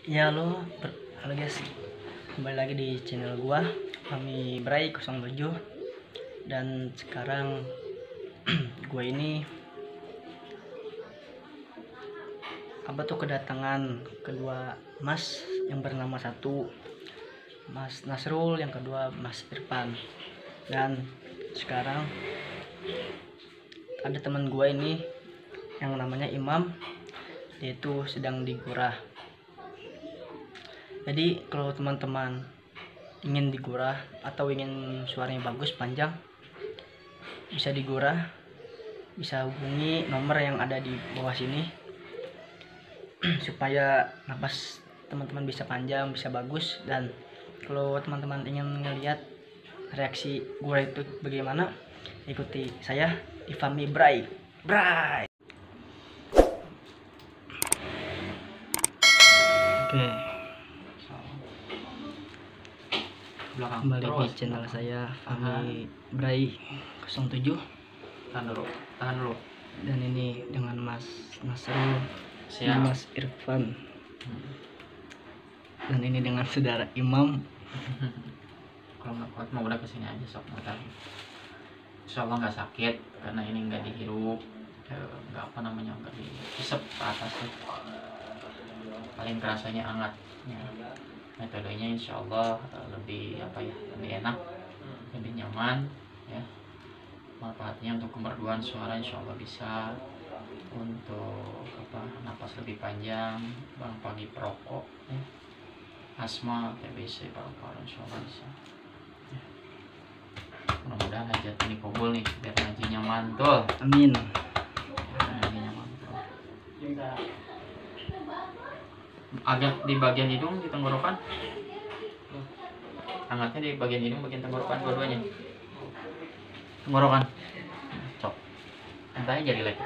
Ya halo guys, kembali lagi di channel gua kami Bray 07. Dan sekarang gua ini kedatangan kedua mas yang bernama satu Mas Nasrul, yang kedua Mas Irfan. Dan sekarang ada teman gua ini yang namanya Imam, dia itu sedang digurah. Jadi kalau teman-teman ingin digurah atau ingin suaranya bagus panjang, bisa digurah, bisa hubungi nomor yang ada di bawah sini supaya napas teman-teman bisa panjang, bisa bagus. Dan kalau teman-teman ingin melihat reaksi gurah itu bagaimana, ikuti saya di Fami Bray. Oke, kembali di channel saya Fami Bray 07. Tahan dulu. Dan ini dengan Mas Nasrul, Mas Irfan, dan ini dengan saudara Imam. Kalau nggak kuat mau udah kesini aja sok motor. Insya Allah nggak sakit karena ini nggak dihirup, nggak dihisap ke atas tuh. Paling kerasanya hangat. Metodenya insya Allah lebih enak, lebih nyaman ya. Manfaatnya untuk kemerduan suara insya Allah bisa, untuk napas lebih panjang, bang pagi perokok ya. Asma, TBC, paru-paru insya Allah bisa ya. Mudah-mudahan hajat ini kabul nih, biar ngajinya mantul. Amin. Ngajinya mantul. Agak di bagian hidung, di tenggorokan. Hangatnya di bagian hidung, bagian tenggorokan, dua-duanya. Tenggorokan. Cok. Santai aja, relax.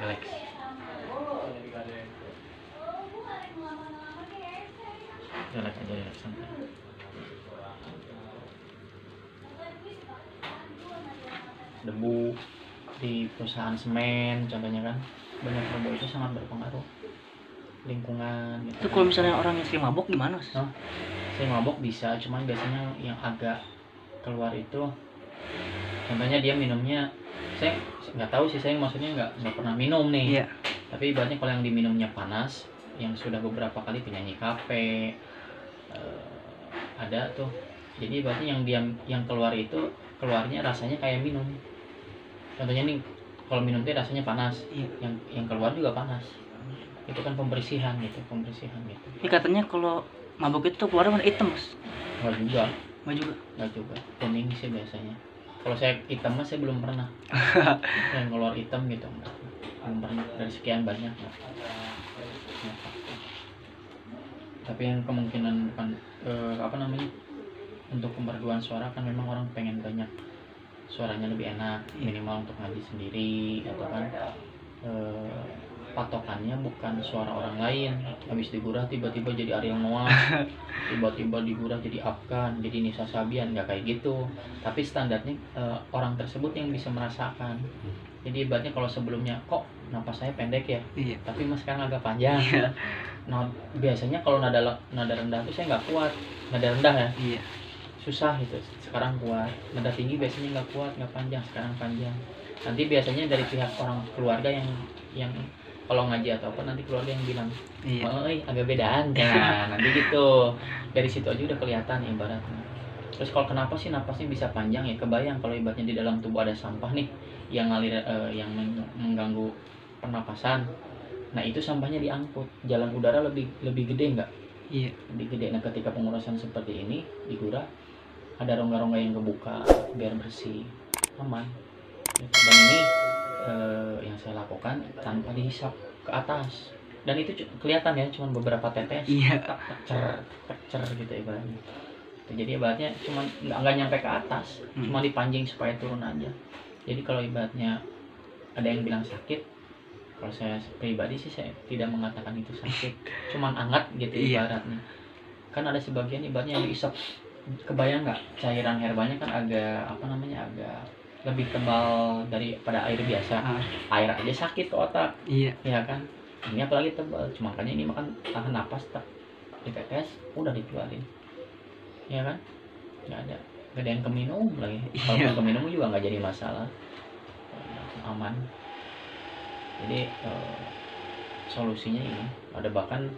Relax santai. Debu di perusahaan semen contohnya kan, banyak debu itu sangat berpengaruh lingkungan gitu. Itu kalau misalnya orang yang sering mabok gimana, Mas? Saya mabok bisa, cuman biasanya yang agak keluar itu contohnya dia minumnya, saya nggak tahu sih, saya maksudnya nggak pernah minum nih. Iya. Tapi ibaratnya kalau yang diminumnya panas, yang sudah beberapa kali penyanyi kafe ada tuh, jadi ibaratnya yang keluar itu keluarnya rasanya kayak minum. Contohnya nih, kalau minum teh rasanya panas, iya. yang keluar juga panas. Itu kan pembersihan gitu. Ini katanya kalau mabuk itu keluar warna hitam, Mas. Nggak juga. Kuning sih biasanya. Kalau saya hitam mas, saya belum pernah. Yang keluar hitam gitu, belum pernah dari sekian banyak. Tapi yang kemungkinan bukan untuk pemerduan suara kan memang orang pengen banyak suaranya lebih enak, minimal untuk ngaji sendiri, atau kan patokannya bukan suara orang lain. Habis digurah tiba-tiba jadi Ariel Noah, tiba-tiba digurah jadi Afgan, jadi Nisa Sabian, nggak kayak gitu. Tapi standarnya orang tersebut yang bisa merasakan. Jadi ibaratnya kalau sebelumnya kok napas saya pendek ya, iya. tapi mas sekarang agak panjang. Iya. Nah biasanya kalau nada rendah tuh saya nggak kuat, nada rendah ya. Iya. Susah gitu. Sekarang kuat. Nada tinggi biasanya nggak kuat, nggak panjang. Sekarang panjang. Nanti biasanya dari pihak orang keluarga yang kalau ngaji atau apa, nanti keluarga yang bilang, iya. Agak bedaan kan. Nanti gitu. Dari situ aja udah kelihatan ibaratnya. Terus kalau kenapa sih napasnya bisa panjang ya? Kebayang kalau ibaratnya di dalam tubuh ada sampah nih yang ngalir, yang mengganggu pernapasan. Nah itu sampahnya diangkut. Jalan udara lebih gede nggak? Iya. Lebih gede. Nah ketika pengurasan seperti ini digurah, ada rongga-rongga yang kebuka biar bersih, aman. Dan ini yang saya lakukan tanpa dihisap ke atas, dan itu kelihatan ya, cuma beberapa tetes. Iya. Kecer gitu ibaratnya. Jadi ibaratnya cuma nggak nyampe ke atas, cuma dipanjing supaya turun aja. Jadi kalau ibaratnya ada yang bilang sakit, kalau saya pribadi sih saya tidak mengatakan itu sakit, cuman hangat gitu ibaratnya. Kan ada sebagian ibaratnya yang dihisap, kebayang nggak, cairan herbanya kan agak agak lebih tebal daripada air biasa. Air aja sakit ke otak. Iya. Ya kan, ini apalagi tebal. Cuma makanya ini makan tahan napas tak ditetes udah dikeluarin, ya kan? Nggak ada yang keminum lagi. Kalau keminum juga nggak jadi masalah, aman. Jadi solusinya ini ada, bahkan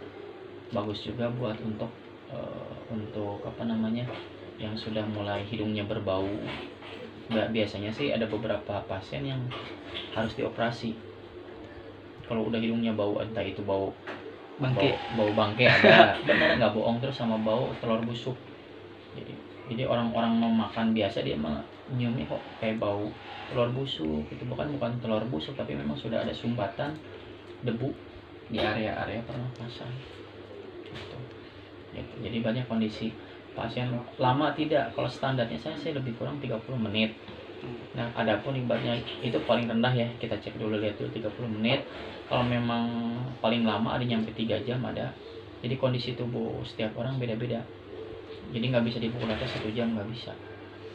bagus juga buat untuk apa namanya yang sudah mulai hidungnya berbau. Biasanya sih ada beberapa pasien yang harus dioperasi kalau udah hidungnya bau, entah itu bau bangke ada benar nggak bohong, terus sama bau telur busuk. Jadi orang-orang mau makan biasa dia malah nyiumnya kok kayak bau telur busuk. Itu bukan telur busuk, tapi memang sudah ada sumbatan debu di area-area pernapasan gitu. Jadi banyak kondisi pasien lama tidak, kalau standarnya saya lebih kurang 30 menit. Nah, adapun ibaratnya itu paling rendah ya, kita cek dulu, lihat dulu 30 menit. Kalau memang paling lama ada nyampe 3 jam ada. Jadi kondisi tubuh setiap orang beda-beda. Jadi nggak bisa dipukul rata 1 jam, nggak bisa.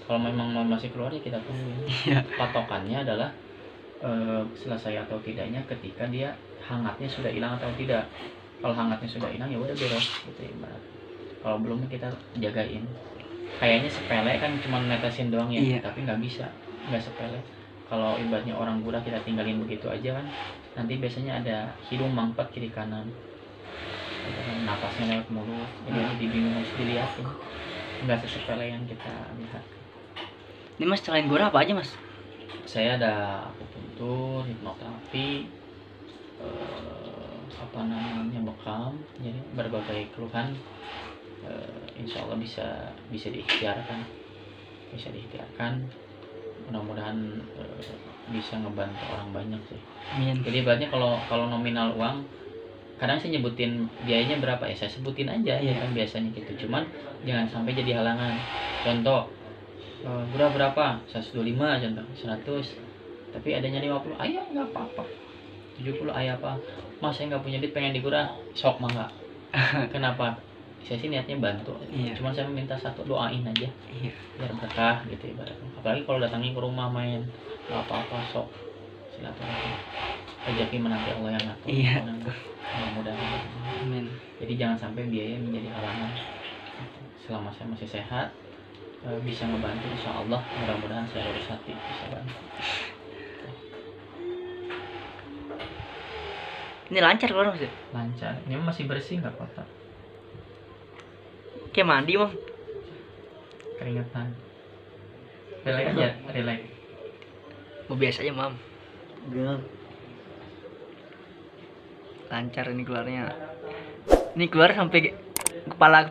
Kalau memang masih keluar ya kita tungguin. Patokannya adalah selesai atau tidaknya ketika dia hangatnya sudah hilang atau tidak. Kalau hangatnya sudah hilang ya udah beres gitu ibarat. Kalau belum kita jagain. Kayaknya sepele kan, cuma netesin doang ya, tapi nggak bisa, nggak sepele. Kalau ibaratnya orang gurah kita tinggalin begitu aja kan, nanti biasanya ada hidung mampet kiri kanan, napasnya lewat mulut, jadi bingung harus dilihatin. Nggak sesepele yang kita lihat. Ini Mas, selain gurah apa aja Mas? Saya ada akupuntur, hipnoterapi, apa namanya bekam, jadi berbagai keluhan. Insya Allah bisa diikhtiarkan, mudah-mudahan bisa ngebantu orang banyak sih. Amin. Jadi ibaratnya kalau nominal uang kadang saya nyebutin biayanya berapa ya, saya sebutin aja ya kan biasanya gitu, cuman jangan sampai jadi halangan. Contoh berapa 125 contoh 100, tapi adanya 50, ayo nggak apa-apa. 70 ayo apa, Mas saya nggak punya duit pengen digurah, sok mah nggak. Kenapa? Saya sih niatnya bantu, cuman saya minta satu, doain aja biar berkah gitu ibaratnya. Apalagi kalau datangin ke rumah main, nggak apa-apa, sok silaturahmi, rezeki menanti Allah yang ngatur. Mudah-mudahan. Amin. Jadi jangan sampai biaya menjadi halangan. Selama saya masih sehat, bisa ngebantu, insya Allah mudah-mudahan saya lurus hati bisa bantu. Ini lancar keluar Mas? Lancar, ini masih bersih nggak kotor. Kayak mandi Mam. Keringetan. Relax aja, relax. Mau biasa aja Mam. Lancar ini keluarnya. Ini keluar sampai kepala.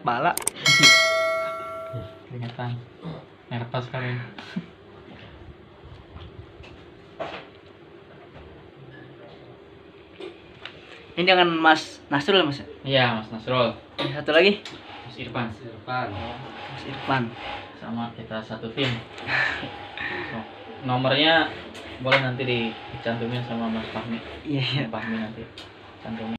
Keringetan. Nervous sekali. Ini dengan Mas Nasrul Mas? Iya, Mas Nasrul. Satu lagi Mas Irfan. Mas Irfan. Sama kita satu tim. So, nomornya boleh nanti dicantumin sama Mas Fahmi. Iya. Fahmi nanti cantumin.